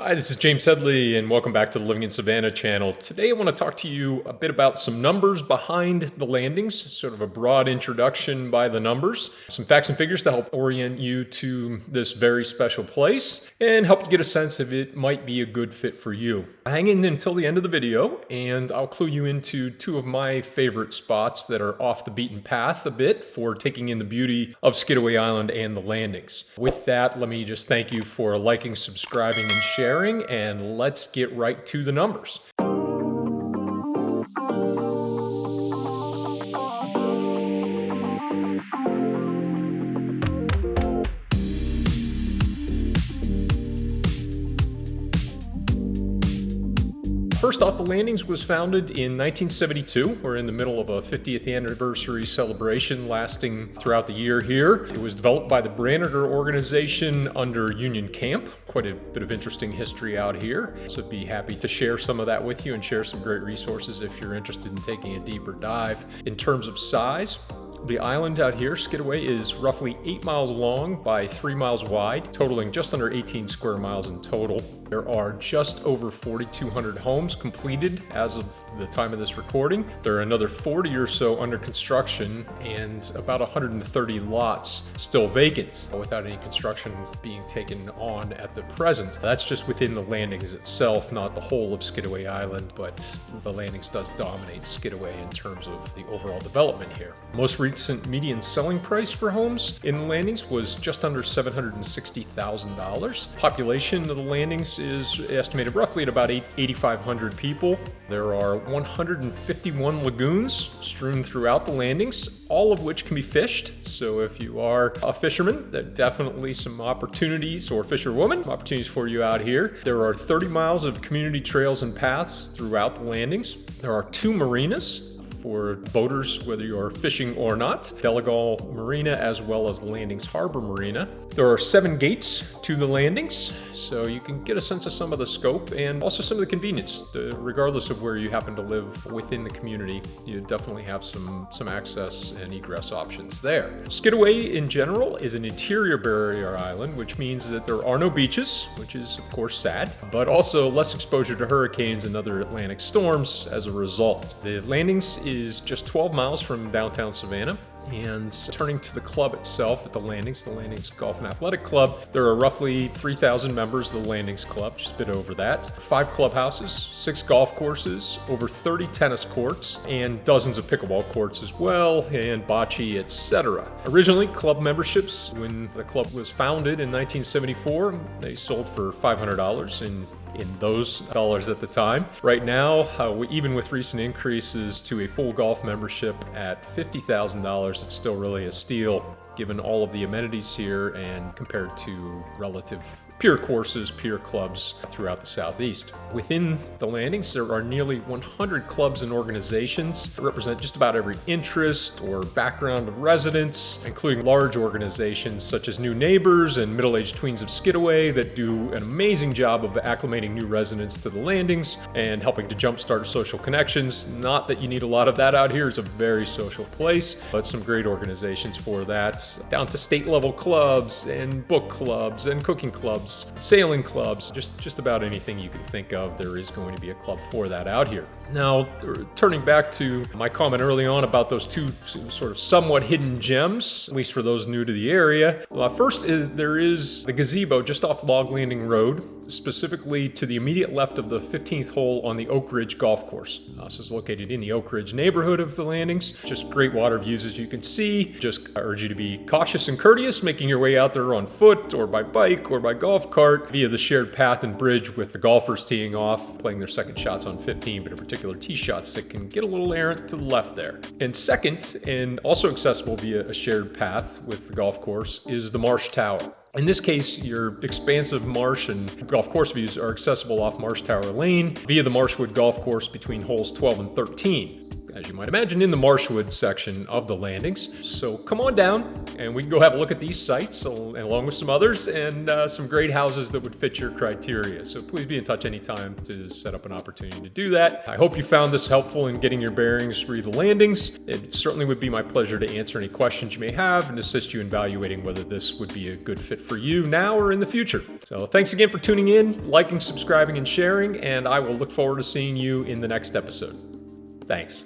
Hi, this is James Headley, and welcome back to the Living in Savannah channel. Today I want to talk to you a bit about some numbers behind the landings, sort of a broad introduction by the numbers, some facts and figures to help orient you to this very special place, and help you get a sense if it might be a good fit for you. Hang in until the end of the video, and I'll clue you into two of my favorite spots that are off the beaten path a bit for taking in the beauty of Skidaway Island and the landings. With that, let me just thank you for liking, subscribing, and sharing. And let's get right to the numbers. First off, the Landings was founded in 1972. We're in the middle of a 50th anniversary celebration lasting throughout the year here. It was developed by the Branniger organization under Union Camp. Quite a bit of interesting history out here. So I'd be happy to share some of that with you and share some great resources if you're interested in taking a deeper dive. In terms of size, the island out here, Skidaway, is roughly 8 miles long by 3 miles wide, totaling just under 18 square miles in total. There are just over 4,200 homes completed as of the time of this recording. There are another 40 or so under construction and about 130 lots still vacant without any construction being taken on at the present. That's just within the Landings itself, not the whole of Skidaway Island, but the Landings does dominate Skidaway in terms of the overall development here. Most recent median selling price for homes in the Landings was just under $760,000. Population of the Landings is estimated roughly at about 8,500 people. There are 151 lagoons strewn throughout the Landings, all of which can be fished. So if you are a fisherman, there are definitely some opportunities, or fisherwoman, opportunities for you out here. There are 30 miles of community trails and paths throughout the Landings. There are 2 marinas for boaters, whether you're fishing or not, Delagal Marina as well as Landings Harbor Marina. There are 7 gates to the Landings, so you can get a sense of some of the scope and also some of the convenience. Regardless of where you happen to live within the community, you definitely have some access and egress options there. Skidaway in general is an interior barrier island, which means that there are no beaches, which is of course sad, but also less exposure to hurricanes and other Atlantic storms as a result. The Landings is just 12 miles from downtown Savannah. And turning to the club itself at the Landings Golf and Athletic Club, there are roughly 3,000 members of the Landings Club, just a bit over that. 5 clubhouses, 6 golf courses, over 30 tennis courts, and dozens of pickleball courts as well, and bocce, etc. Originally, club memberships, when the club was founded in 1974, they sold for $500 in those dollars at the time. Right now, even with recent increases to a full golf membership at $50,000, it's still really a steal given all of the amenities here and compared to relative peer courses, peer clubs throughout the Southeast. Within the Landings, there are nearly 100 clubs and organizations that represent just about every interest or background of residents, including large organizations such as New Neighbors and Middle-Aged Tweens of Skidaway that do an amazing job of acclimating new residents to the Landings and helping to jumpstart social connections. Not that you need a lot of that out here. It's a very social place, but some great organizations for that. Down to state-level clubs and book clubs and cooking clubs, sailing clubs, just about anything you can think of, there is going to be a club for that out here. Now, turning back to my comment early on about those 2 sort of somewhat hidden gems, at least for those new to the area. First, there is the gazebo just off Log Landing Road, specifically to the immediate left of the 15th hole on the Oak Ridge Golf Course. This is located in the Oak Ridge neighborhood of the Landings. Just great water views as you can see. Just urge you to be cautious and courteous, making your way out there on foot or by bike or by golf cart via the shared path and bridge with the golfers teeing off, playing their second shots on 15, but in particular tee shots that can get a little errant to the left there. And second, and also accessible via a shared path with the golf course, is the Marsh Tower. In this case, your expansive marsh and golf course views are accessible off Marsh Tower Lane via the Marshwood Golf Course between holes 12 and 13. as you might imagine, in the Marshwood section of the landings. So come on down and we can go have a look at these sites along with some others and some great houses that would fit your criteria. So please be in touch anytime to set up an opportunity to do that. I hope you found this helpful in getting your bearings re the landings. It certainly would be my pleasure to answer any questions you may have and assist you in evaluating whether this would be a good fit for you now or in the future. So thanks again for tuning in, liking, subscribing, and sharing, and I will look forward to seeing you in the next episode. Thanks.